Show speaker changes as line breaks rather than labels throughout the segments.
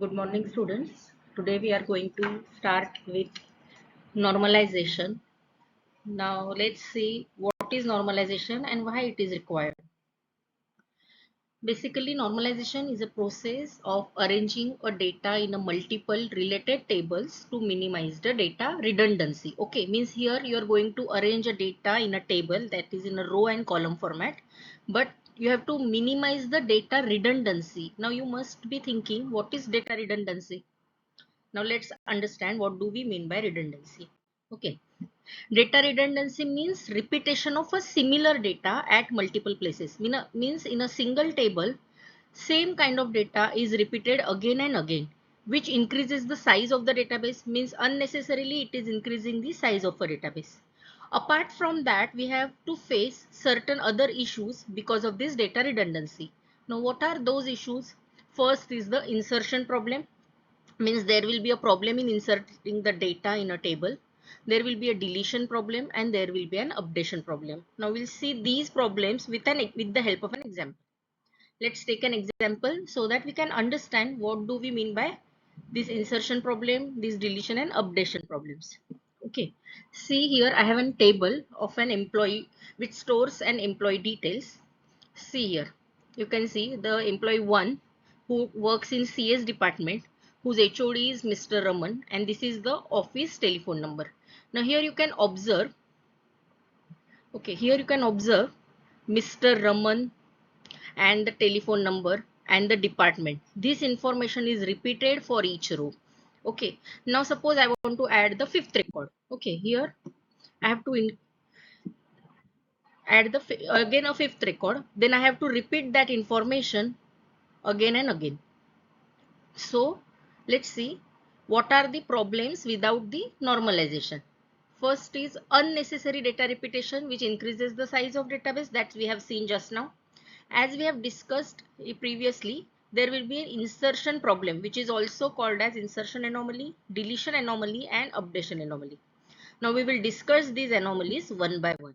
Good morning, students. Today we are going to start with normalization. Now let's see what is normalization and why it is required. Basically, normalization is a process of arranging a data in a multiple related tables to minimize the data redundancy. Okay, means here you are going to arrange a data in a table that is in a row and column format, but you have to minimize the data redundancy. Now you must be thinking, what is data redundancy? Now let's understand what do we mean by redundancy. Okay, data redundancy means repetition of a similar data at multiple places. Means in a single table, same kind of data is repeated again and again, which increases the size of the database. Means unnecessarily it is increasing the size of a database. Apart from that, we have to face certain other issues because of this data redundancy. Now what are those issues? First is the insertion problem. Means there will be a problem in inserting the data in a table. There will be a deletion problem and there will be an updation problem. Now we'll see these problems with the help of an example. Let's take an example so that we can understand what do we mean by this insertion problem, this deletion and updation problems. Okay, see here I have a table of an employee which stores an employee details. See here, you can see the employee 1 who works in CS department, whose HOD is Mr. Raman, and this is the office telephone number. Now here you can observe, okay, here you can observe Mr. Raman and the telephone number and the department. This information is repeated for each row. Okay, now suppose I want to add the fifth record. Okay, here I have to add the again a fifth record. Then I have to repeat that information again and again. So let's see what are the problems without the normalization. First is unnecessary data repetition, which increases the size of database, that we have seen just now. As we have discussed previously, there will be an insertion problem, which is also called as insertion anomaly, deletion anomaly and updation anomaly. Now we will discuss these anomalies one by one.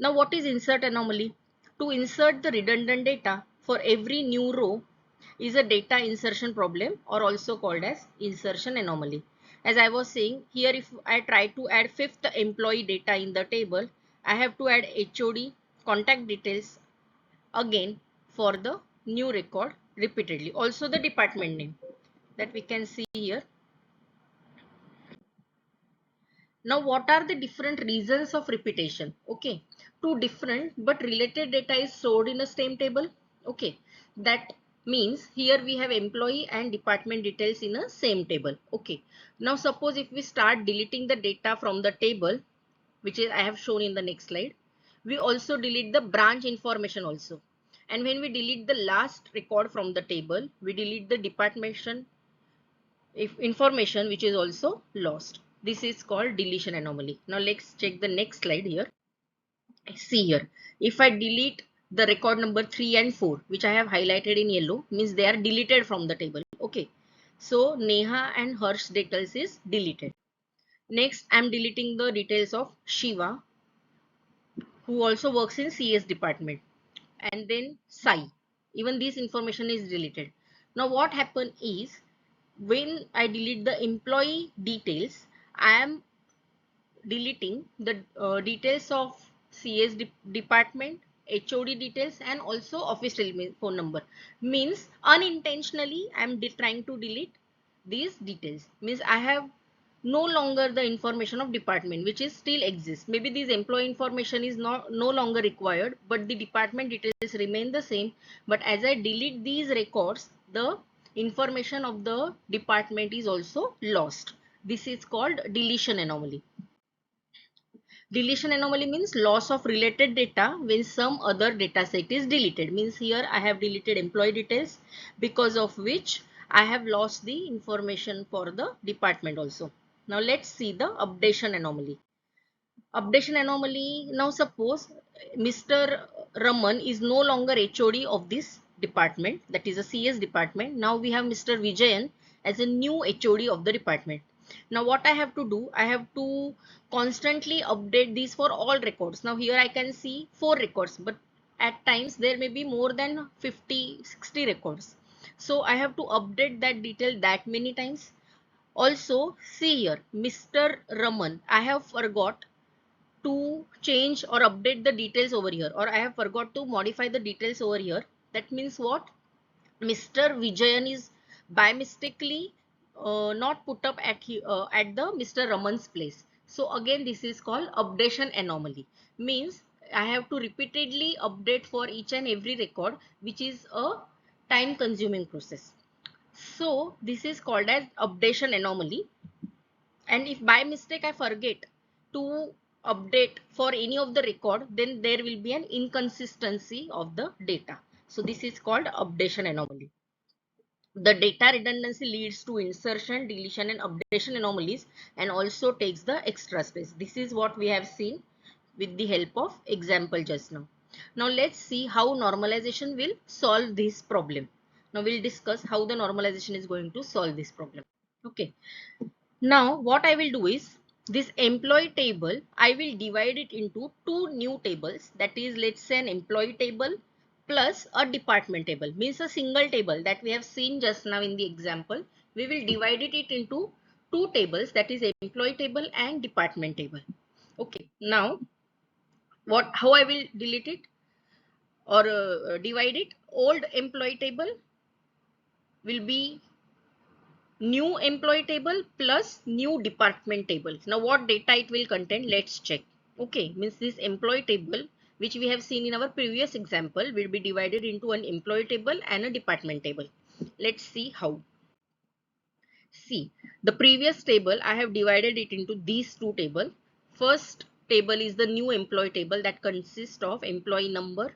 Now what is insert anomaly? To insert the redundant data for every new row is a data insertion problem, or also called as insertion anomaly. As I was saying here, if I try to add fifth employee data in the table, I have to add HOD, contact details again for the new record repeatedly. Also the department name that we can see here. Now what are the different reasons of repetition? Okay, two different but related data is stored in the same table. Okay, that means here we have employee and department details in a same table. Okay, now suppose if we start deleting the data from the table, which is I have shown in the next slide, we also delete the branch information also. And when we delete the last record from the table, we delete the department information which is also lost. This is called deletion anomaly. Now let's check the next slide here. See here, if I delete the record number 3 and 4, which I have highlighted in yellow, means they are deleted from the table. Okay, so Neha and Harsh details is deleted. Next, I am deleting the details of Shiva, who also works in CS department, and then Sai. Even this information is deleted. Now what happened is, when I delete the employee details, I am deleting the details of CS department, HOD details and also office telephone number. Means unintentionally I am trying to delete these details. Means I have no longer the information of department which is still exists. Maybe this employee information is no longer required, but the department details remain the same. But as I delete these records, the information of the department is also lost. This is called deletion anomaly. Deletion anomaly means loss of related data when some other data set is deleted. Means here I have deleted employee details, because of which I have lost the information for the department also. Now let's see the updation anomaly. Updation anomaly. Now suppose Mr. Raman is no longer HOD of this department, that is a CS department. Now we have Mr. Vijayan as a new HOD of the department. Now what I have to do, I have to constantly update these for all records. Now here I can see 4 records, but at times there may be more than 50, 60 records. So I have to update that detail that many times. Also, see here, Mr. Raman, I have forgot to change or update the details over here, or I have forgot to modify the details over here. That means what? Mr. Vijayan is by mistakenly not put up at the Mr. Raman's place. So again, this is called updation anomaly. Means I have to repeatedly update for each and every record, which is a time consuming process. So this is called as updation anomaly. And if by mistake I forget to update for any of the record, then there will be an inconsistency of the data. So this is called updation anomaly. The data redundancy leads to insertion, deletion and updation anomalies, and also takes the extra space. This is what we have seen with the help of example just now. Now let's see how normalization will solve this problem. Now we'll discuss how the normalization is going to solve this problem. Okay. Now what I will do is, this employee table, I will divide it into two new tables. That is, let's say an employee table plus a department table, means a single table that we have seen just now in the example. We will divide it into two tables, that is employee table and department table. Okay. Now how I will delete it or divide it? Old employee table will be new employee table plus new department table. Now what data it will contain, let's check. Okay, means this employee table which we have seen in our previous example will be divided into an employee table and a department table. Let's see how. See, the previous table I have divided it into these two tables. First table is the new employee table that consists of employee number,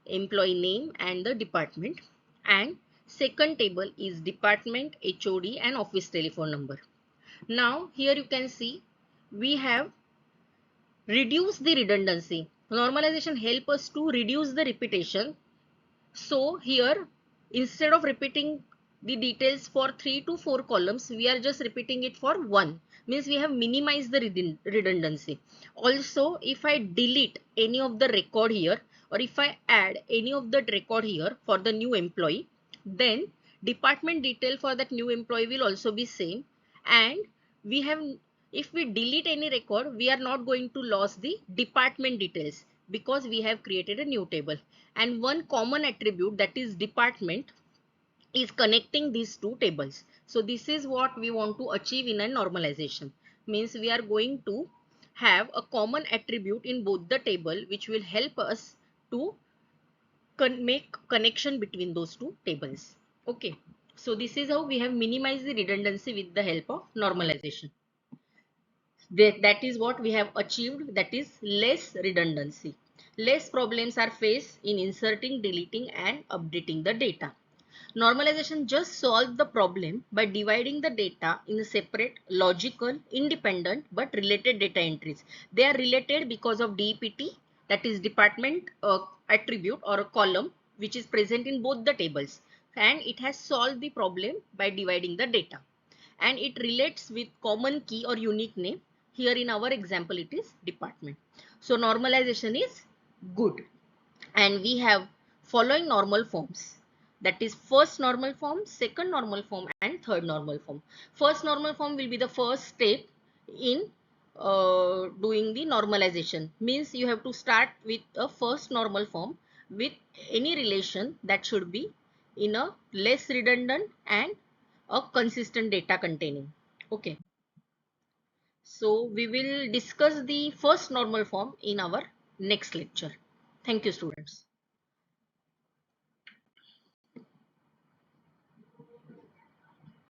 employee name and the department, and second table is department, HOD and office telephone number. Now here you can see we have reduced the redundancy. Normalization help us to reduce the repetition. So here, instead of repeating the details for 3 to 4 columns, we are just repeating it for 1. Means we have minimized the redundancy. Also, if I delete any of the record here, or if I add any of the record here for the new employee, then department detail for that new employee will also be same. And we have, if we delete any record, we are not going to lose the department details because we have created a new table. And one common attribute, that is department, is connecting these two tables. So this is what we want to achieve in a normalization. Means we are going to have a common attribute in both the table which will help us to make connection between those two tables. Okay, so this is how we have minimized the redundancy with the help of normalization. That is what we have achieved, that is less redundancy. Less problems are faced in inserting, deleting and updating the data. Normalization just solved the problem by dividing the data in separate, logical, independent but related data entries. They are related because of DEPT, that is department attribute or a column which is present in both the tables, and it has solved the problem by dividing the data. And it relates with common key or unique name. Here in our example it is department. So normalization is good. And we have following normal forms, that is first normal form, second normal form and third normal form. First normal form will be the first step in doing the normalization. Means you have to start with a first normal form with any relation that should be in a less redundant and a consistent data containing. Okay, so we will discuss the first normal form in our next lecture. Thank you, students.